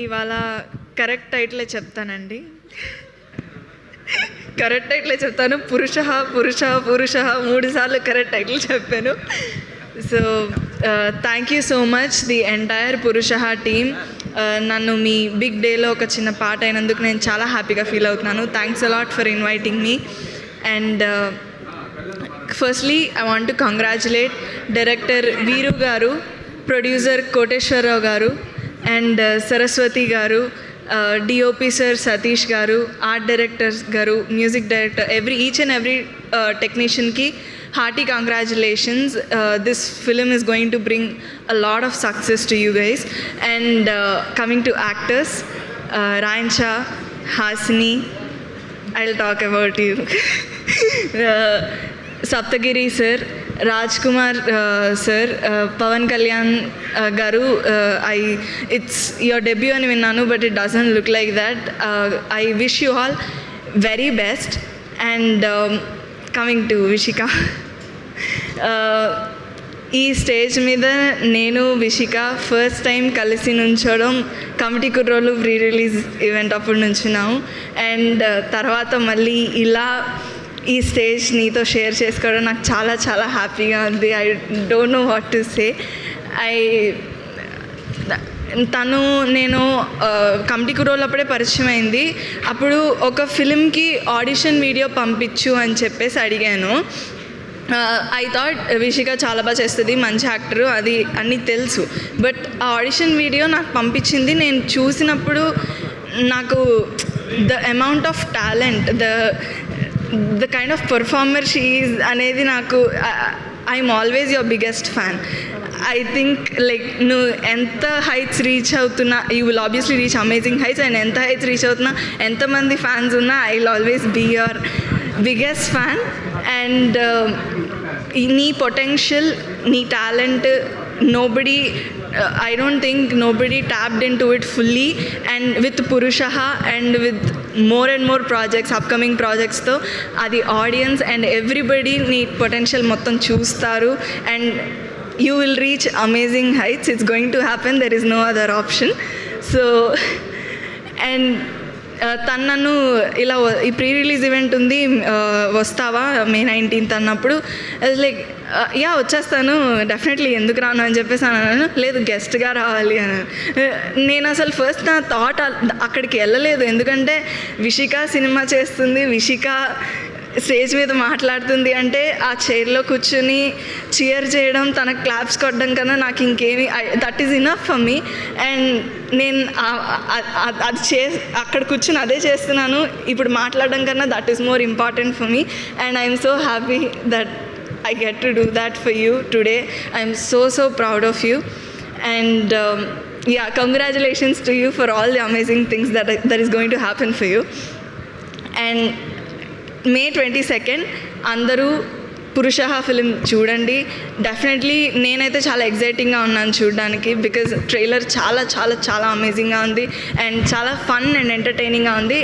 ఇవాళ కరెక్ట్ టైటిలే చెప్తానండి. కరెక్ట్ టైటిలే చెప్తాను. పురుష పురుష పురుష 3 సార్లు కరెక్ట్ టైటిల్ చెప్పాను. So thank you so much the entire పురుష టీమ్. నన్ను మీ బిగ్ డేలో ఒక చిన్న పార్ట్ అయినందుకు నేను చాలా హ్యాపీగా ఫీల్ అవుతున్నాను. Thanks a lot for inviting me. And firstly I want to congratulate director వీరు గారు, ప్రొడ్యూసర్ కోటేశ్వరరావు గారు అండ్ సరస్వతి గారు, డిఓపి సార్ సతీష్ గారు, ఆర్ట్ డైరెక్టర్ గారు, music director, each and every టెక్నీషియన్కి hearty congratulations. This film is going to bring a lot of success to you guys. And coming to actors, Ryan Shah, Hasini, I'll talk about you. Saptagiri sir, Rajkumar sir, Pavan Kalyan garu, it's your debut ani vinnanu, but it doesn't look like that. I wish you all very best. And coming to Vishika, ఈ stage మీద నేను Vishika first time కలిసి నుంచోవడం committee కుర్రోలు pre release event అప్పుడు నుంచున్నాము. And తర్వాత మళ్ళీ ఇలా ఈ stage నీతో షేర్ చేసుకోవడం నాకు చాలా చాలా హ్యాపీగా ఉంది. I don't know what to say. నేను కమిటీ కుర్రోలప్పుడే పరిచయం అయింది. అప్పుడు ఒక ఫిలింకి ఆడిషన్ వీడియో పంపించు అని చెప్పేసి అడిగాను. ఐ థాట్ విషిక చాలా బాగా చేస్తుంది, మంచి యాక్టరు, అది అన్నీ తెలుసు. బట్ ఆ ఆడిషన్ వీడియో నాకు పంపించింది. నేను చూసినప్పుడు నాకు the amount of talent, the kind of performer she is అనేది నాకు I'm always your biggest fan. I think like నువ్వు ఎంత హైట్స్ రీచ్ అవుతున్నా, you will obviously reach amazing heights. And ఎంత హైట్స్ రీచ్ అవుతున్నా, ఎంతమంది ఫ్యాన్స్ ఉన్నా, I will always be your biggest fan. And నీ పొటెన్షియల్, నీ talent, nobody, I don't think nobody tapped into it fully. And with Purushaha and with more and more projects, upcoming projects tho adi audience and everybody need potential mottam chustaru and you will reach amazing heights. It's going to happen, there is no other option. So and తను నన్ను ఇలా ఈ pre release event ఉంది వస్తావా May 19th అన్నప్పుడు like yeah వచ్చేస్తాను definitely, ఎందుకు రాను అని చెప్పేసి అన్నాను. లేదు గెస్ట్గా రావాలి అని. నేను అసలు ఫస్ట్ నా థాట్ అక్కడికి వెళ్ళలేదు. ఎందుకంటే విషిక సినిమా చేస్తుంది, విషిక స్టేజ్ మీద మాట్లాడుతుంది అంటే ఆ చైర్లో కూర్చుని చీర్ చేయడం, తనకు క్లాప్స్ కొట్టడం కన్నా నాకు ఇంకేమి, that is enough for me. And నేను అది అక్కడ కూర్చుని అదే చేస్తున్నాను ఇప్పుడు మాట్లాడడం కన్నా, that is more important for me. And I'm so happy that I get to do that for you today. I'm so proud of you. And yeah, congratulations to you for all the amazing things that is going to happen for you. And May 22nd అందరూ పురుషహ film చూడండి. Definitely నేనైతే చాలా ఎగ్జైటింగ్గా ఉన్నాను చూడడానికి, because trailer చాలా చాలా చాలా అమేజింగ్గా ఉంది అండ్ చాలా ఫన్ అండ్ ఎంటర్టైనింగ్గా ఉంది.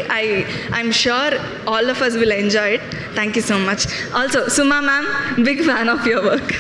I'm sure all of us will enjoy it. Thank you so much. Also Suma ma'am, big fan of your work.